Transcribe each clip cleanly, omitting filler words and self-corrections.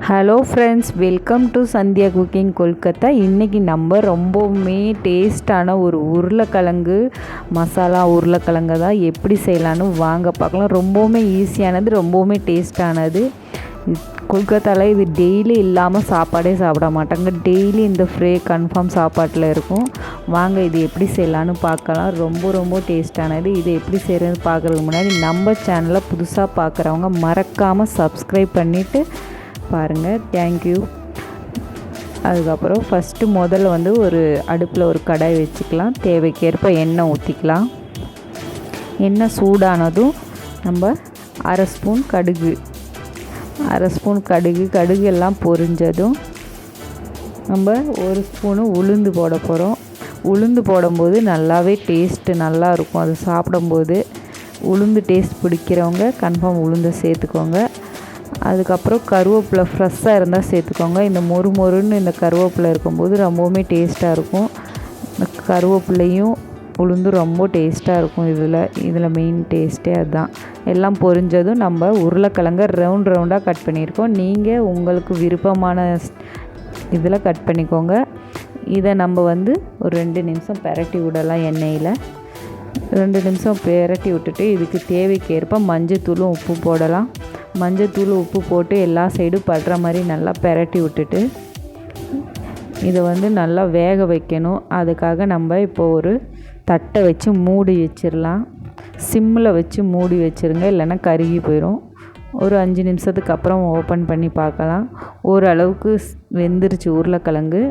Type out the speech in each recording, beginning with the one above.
Hello friends, welcome to Sandhya cooking Kolkata. இன்றைக்கி நம்ம ரொம்பவுமே டேஸ்டான ஒரு உருளைக்கிழங்கு மசாலா உருளைக்கிழங்கு தான் எப்படி செய்யலான்னு வாங்க பார்க்கலாம். ரொம்பவுமே ஈஸியானது, ரொம்பவுமே டேஸ்டானது. கொல்கத்தாவில் இது டெய்லி இல்லாமல் சாப்பாடே சாப்பிட மாட்டாங்க. டெய்லி இந்த ஃப்ரே கன்ஃபார்ம் சாப்பாட்டில் இருக்கும். வாங்க இது எப்படி செய்யலான்னு பார்க்கலாம். ரொம்ப டேஸ்டானது. இது எப்படி செய்கிறதுன்னு பார்க்குறதுக்கு முன்னாடி நம்ம சேனலை புதுசாக பார்க்குறவங்க மறக்காமல் சப்ஸ்கிரைப் பண்ணிவிட்டு பாருங்கள். தேங்க்யூ. அதுக்கப்புறம் முதல்ல ஒரு அடுப்பில் ஒரு கடாய் வச்சுக்கலாம். தேவைக்கேற்ப எண்ணெய் ஊற்றிக்கலாம். எண்ணெய் சூடானதும் நம்ம அரை ஸ்பூன் கடுகு எல்லாம் பொரிஞ்சதும் நம்ம ஒரு ஸ்பூனு உளுந்து போட போகிறோம். உளுந்து போடும்போது நல்லாவே டேஸ்ட்டு நல்லாயிருக்கும். அது சாப்பிடும்போது உளுந்து டேஸ்ட் பிடிக்கிறவங்க கன்ஃபார்ம் உளுந்தை சேர்த்துக்கோங்க. அதுக்கப்புறம் கருவேப்பிலை ஃப்ரெஷ்ஷாக இருந்தால் சேர்த்துக்கோங்க. இந்த மொறுன்னு இந்த கருவேப்பிலை இருக்கும்போது ரொம்பவுமே டேஸ்ட்டாக இருக்கும். இந்த கருவேப்பிலையும் உளுந்தும் ரொம்ப டேஸ்ட்டாக இருக்கும். இதில் மெயின் டேஸ்ட்டே அதுதான். எல்லாம் பொரிஞ்சதும் நம்ம உருளைக்கிழங்க ரவுண்டாக கட் பண்ணியிருக்கோம். நீங்கள் உங்களுக்கு விருப்பமான இதில் கட் பண்ணிக்கோங்க. இதை நம்ம ஒரு 2 நிமிஷம் பெரட்டி விடலாம். எண்ணெயில் 2 நிமிஷம் பெரட்டி விட்டுட்டு இதுக்கு தேவைக்கேற்ப மஞ்சத்தூளும் உப்பு போடலாம். மஞ்சத்தூள் உப்பு போட்டு எல்லா சைடும் படுற மாதிரி நல்லா பெரட்டி விட்டுட்டு இதை நல்லா வேக வைக்கணும். அதுக்காக நம்ம இப்போ ஒரு தட்டை வச்சு மூடி வச்சிடலாம். சிம்மில் வச்சு மூடி வச்சுருங்க, இல்லைன்னா கருகி போயிடும். ஒரு 5 நிமிஷத்துக்கு அப்புறம் ஓப்பன் பண்ணி பார்க்கலாம். ஓரளவுக்கு வெந்துருச்சு உருளைக்கிழங்கு.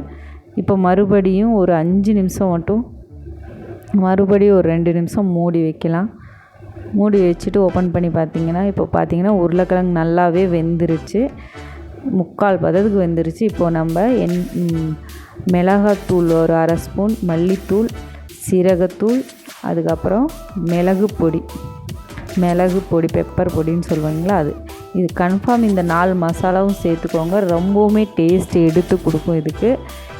இப்போ மறுபடியும் ஒரு 5 நிமிஷம் மட்டும் மறுபடியும் ஒரு 2 நிமிஷம் மூடி வைக்கலாம். மூடி வச்சுட்டு ஓப்பன் பண்ணி பார்த்தீங்கன்னா உருளைக்கிழங்கு நல்லாவே வெந்துருச்சு. 3/4 பதத்துக்கு வெந்துருச்சு. இப்போது நம்ம மிளகாத்தூள் ஒரு அரை ஸ்பூன், மல்லித்தூள், சீரகத்தூள், அதுக்கப்புறம் மிளகு பொடி பெப்பர் பொடின்னு சொல்லுவாங்களா அது. இது கன்ஃபார்ம் இந்த 4 மசாலாவும் சேர்த்துக்கோங்க. ரொம்பவுமே டேஸ்ட் எடுத்து கொடுக்கும் இதுக்கு.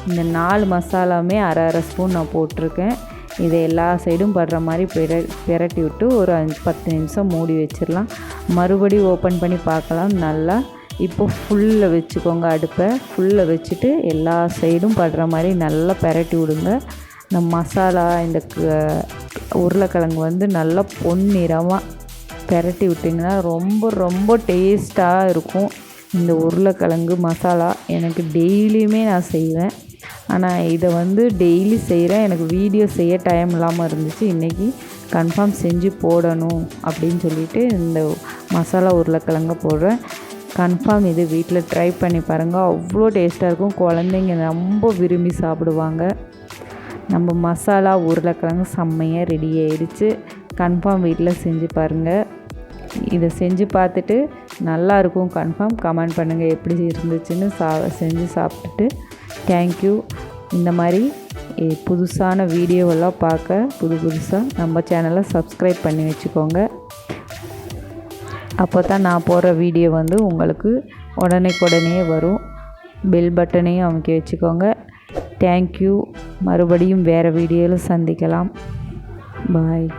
இந்த 4 மசாலாவுமே அரை ஸ்பூன் நான் போட்டிருக்கேன். இதை எல்லா சைடும் படுற மாதிரி பெரட்டி விட்டு ஒரு 10 நிமிஷம் மூடி வச்சிடலாம். மறுபடியும் ஓப்பன் பண்ணி பார்க்கலாம். நல்லா இப்போ ஃபுல்லில் வச்சுக்கோங்க. அடுப்பை ஃபுல்லில் வச்சுட்டு எல்லா சைடும் படுற மாதிரி நல்லா பெரட்டி விடுங்க. இந்த மசாலா இந்த உருளைக்கிழங்கு நல்லா பொன்னிறமாக பெரட்டி விட்டிங்கன்னா ரொம்ப டேஸ்ட்டாக இருக்கும். இந்த உருளைக்கிழங்கு மசாலா எனக்கு டெய்லியுமே நான் செய்வேன். ஆனால் இதை டெய்லி செய்கிறேன். எனக்கு வீடியோ செய்ய டைம் இல்லாமல் இருந்துச்சு. இன்றைக்கி கன்ஃபார்ம் செஞ்சு போடணும் அப்படின்னு சொல்லிவிட்டு இந்த மசாலா உருளைக்கிழங்க போடுறேன். கன்ஃபார்ம் இது வீட்டில் ட்ரை பண்ணி பாருங்கள். அவ்வளோ டேஸ்ட்டாக இருக்கும். குழந்தைங்க ரொம்ப விரும்பி சாப்பிடுவாங்க. நம்ம மசாலா உருளைக்கிழங்கு செம்மையாக ரெடி ஆகிடுச்சு. கன்ஃபார்ம் வீட்டில் செஞ்சு பாருங்கள். இதை செஞ்சு பார்த்துட்டு நல்லாயிருக்கும் கன்ஃபார்ம் கமெண்ட் பண்ணுங்கள் எப்படி இருந்துச்சுன்னு. செஞ்சு சாப்பிட்டுட்டு தேங்க்யூ. இந்த மாதிரி புதுசான வீடியோவெல்லாம் பார்க்க புதுசாக நம்ம சேனலை சப்ஸ்கிரைப் பண்ணி வச்சுக்கோங்க. அப்போ தான் நான் போடுற வீடியோ உங்களுக்கு உடனே வரும். பெல் பட்டனையும் அமைக்க வச்சுக்கோங்க. தேங்க்யூ. மறுபடியும் வேறு வீடியோவில் சந்திக்கலாம். பாய்.